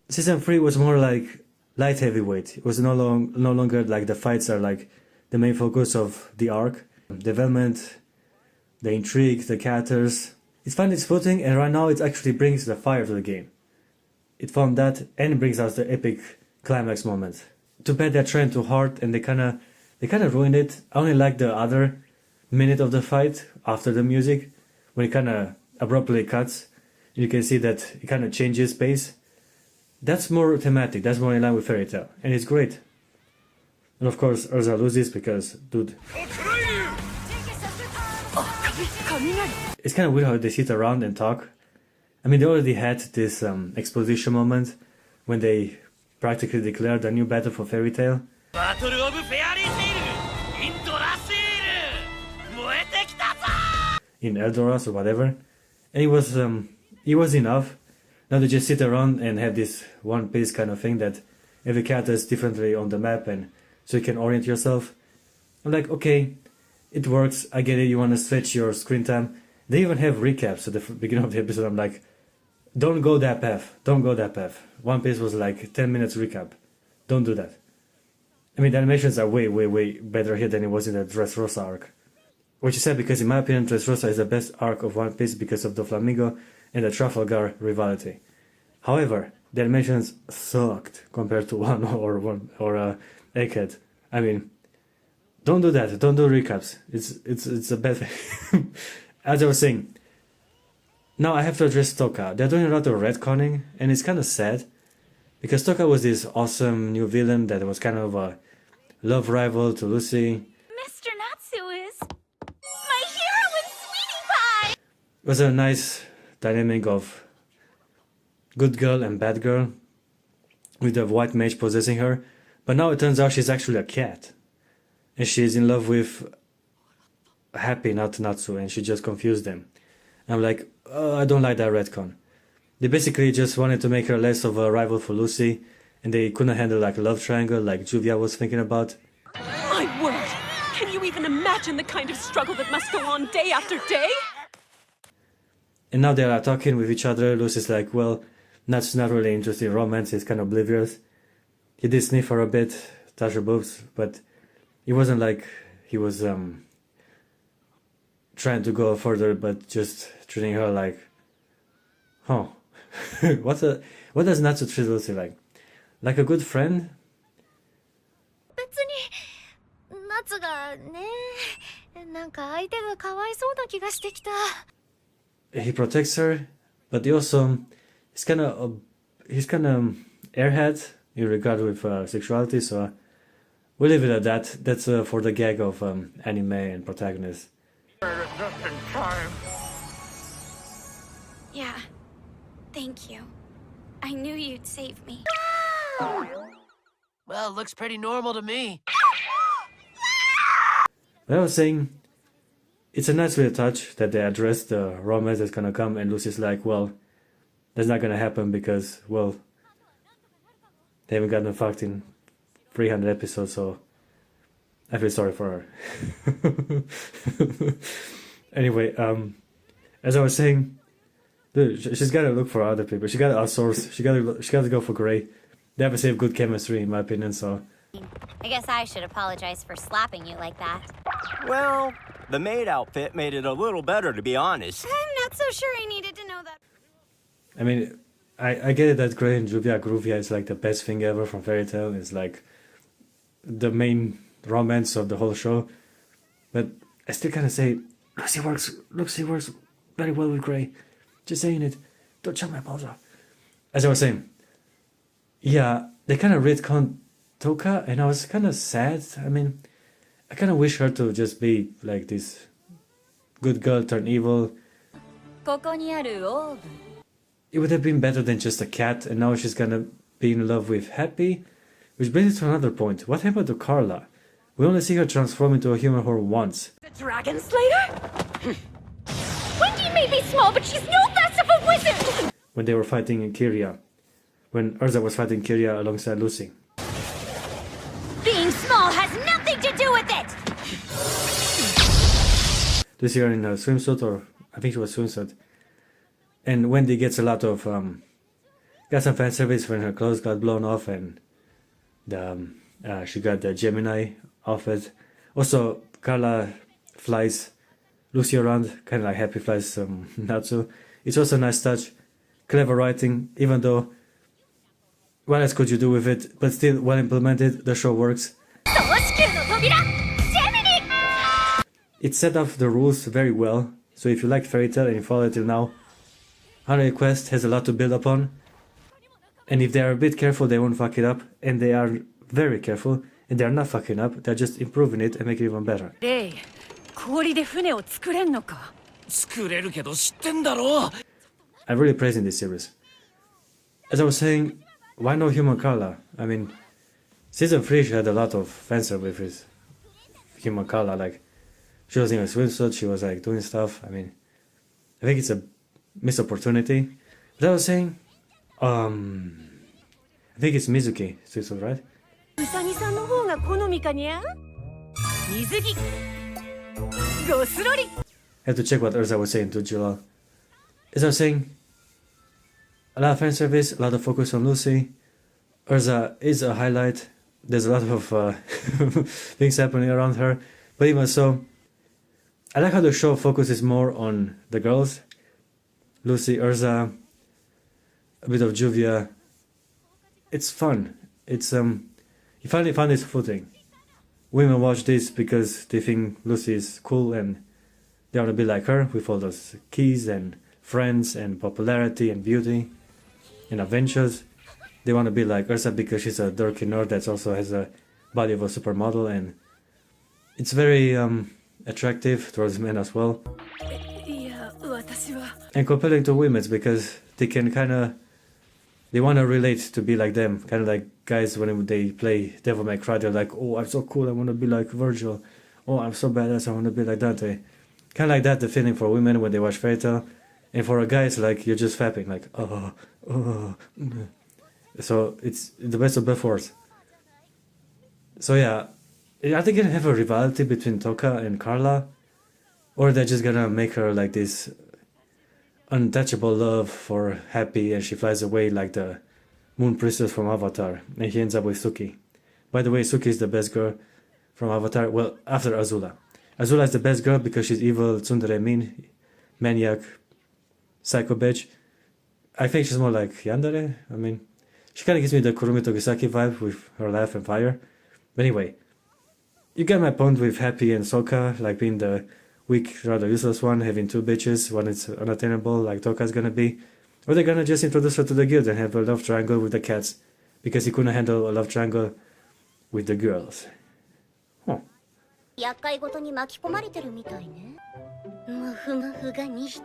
Season 3 was more like light heavyweight. It was no longer like the fights are like the main focus of the arc. Development, the intrigue, the characters. It's found its footing, and right now it actually brings the fire to the game. It found that, and it brings us the epic climax moment. Too bad they're trying too hard, and they kinda ruined it. I only like the other minute of the fight after the music, when it kinda abruptly cuts. You can see that it kinda changes pace. That's more thematic, that's more in line with Fairy Tail, and it's great. And of course, Erza loses because, dude. It's kind of weird how they sit around and talk. I mean, they already had this exposition moment when they practically declared a new battle for Fairy Tail. In Eldoras or whatever. And it was enough. Now they just sit around and have this One Piece kind of thing that every character is differently on the map, and so you can orient yourself. I'm like, okay, it works, I get it, you want to stretch your screen time. They even have recaps at the beginning of the episode. I'm like, don't go that path, don't go that path. One Piece was like 10 minutes recap. Don't do that. I mean, the animations are way, way, way better here than it was in the Dressrosa arc. Which is sad because in my opinion, Dressrosa is the best arc of One Piece because of the Flamingo and the Trafalgar rivalry. However, the animations sucked compared to or Egghead. I mean, don't do that. Don't do recaps. It's a bad thing. As I was saying, now I have to address Toka. They're doing a lot of retconning, and it's kind of sad because Toka was this awesome new villain that was kind of a love rival to Lucy. Mr. Natsu is my hero and sweetie pie. It was a nice dynamic of good girl and bad girl with the white mage possessing her, but now it turns out she's actually a cat and she's in love with Happy, not Natsu, and she just confused them. I'm like, I don't like that retcon. They basically just wanted to make her less of a rival for Lucy, and they couldn't handle like a love triangle like Juvia was thinking about. My word! Can you even imagine the kind of struggle that must go on day after day? And now they are talking with each other. Lucy's like, well, Natsu's not really interested in romance, he's kind of oblivious. He did sniff her a bit, touch her boobs, but it wasn't like he was trying to go further, but just treating her like, huh. What does Natsu treat Lucy like? Like a good friend? 別に夏がね、なんか相手がかわいそうな気がしてきた。 He protects her, but he's kind of airhead in regard with sexuality, so we'll leave it at that. That's for the gag of anime and protagonists. Yeah, thank you. I knew you'd save me. Well, looks pretty normal to me. But I was saying, it's a nice little touch that they address the romance that's gonna come, and Lucy's like, well, that's not gonna happen because, well, they haven't gotten fucked in 300 episodes, so I feel sorry for her. Anyway, as I was saying, dude, she's gotta look for other people. She gotta outsource. She gotta go for Grey. They have a safe good chemistry, in my opinion. So I guess I should apologize for slapping you like that. Well, the maid outfit made it a little better, to be honest. I'm not so sure I needed to know that. I mean, I get it that Grey and Gruvia is like the best thing ever from Fairy Tail. It's like the main romance of the whole show. But I still kind of say Lucy works very well with Grey. Just saying it. Don't chop my balls off. As I was saying, yeah, they kind of retconned Toka, and I was kind of sad. I mean, I kind of wish her to just be like this good girl turned evil. ここにあるオーブン。 It would have been better than just a cat, and now she's gonna be in love with Happy. Which brings us to another point. What happened to Carla? We only see her transform into a human horror once. The Dragon Slayer? Wendy may be small, but she's no less of a wizard! When they were fighting in Kyria. When Erza was fighting Kyria alongside Lucy. Being small has nothing to do with it! This year in a swimsuit, or I think she was swimsuit. And Wendy gets a lot of got some fan service when her clothes got blown off and she got the Gemini outfit. Also, Carla flies Lucy around, kind of like Happy flies Natsu. It's also a nice touch, clever writing, even though what else could you do with it? But still, well implemented, the show works. It set off the rules very well, so if you liked Fairy Tail and you follow it till now, 100 Quest has a lot to build upon. And if they are a bit careful, they won't fuck it up, and they are very careful, and they are not fucking up, they're just improving it and making it even better. 氷で船を作れんのか。作れるけど知ってんだろ。 I'm really praising this series. As I was saying, why no human Carla? I mean, season 3 she had a lot of fanservice with human Carla, like she was in a swimsuit, she was like doing stuff. I mean, I think it's a missed opportunity. But I was saying, I think it's Mizuki swimsuit, right? うさぎさんの方が好みかにゃ。水着。ゴスロリ。I have to check what Erza was saying to Jula. As I was saying, a lot of fan service, a lot of focus on Lucy. Erza is a highlight. There's a lot of things happening around her. But even so, I like how the show focuses more on the girls. Lucy, Erza, a bit of Juvia. It's fun. It's you finally found its footing. Women watch this because they think Lucy is cool and they want to be like her with all those keys and friends and popularity and beauty and adventures. They want to be like Erza because she's a dorky nerd that also has a body of a supermodel, and it's very attractive towards men as well. いや、私は。 And compelling to women because they can they want to relate to be like them. Kind of like guys when they play Devil May Cry, they're like, oh, I'm so cool, I want to be like Virgil. Oh, I'm so badass, I want to be like Dante. Kind of like that, the feeling for women when they watch Fairy Tail. And for a guy, it's like you're just fapping, like, oh. So it's the best of both worlds. So yeah, I think it'll have a rivalry between Toka and Carla. Or they're just gonna make her like this untouchable love for Happy, and she flies away like the Moon Princess from Avatar, and he ends up with Suki. By the way, Suki is the best girl from Avatar, well, after Azula. Azula is the best girl because she's evil, tsundere, mean, maniac, psycho bitch. I think she's more like yandere. I mean, she kind of gives me the Kurumi Togisaki vibe with her laugh and fire. But anyway, you get my point with Happy and Sokka, like being the weak, rather useless one, having two bitches, one is unattainable, like Toka's gonna be. Or they're gonna just introduce her to the guild and have a love triangle with the cats, because he couldn't handle a love triangle with the girls. Huh. 厄介ごとに巻き込まれてるみたいね。ムフムフが2匹。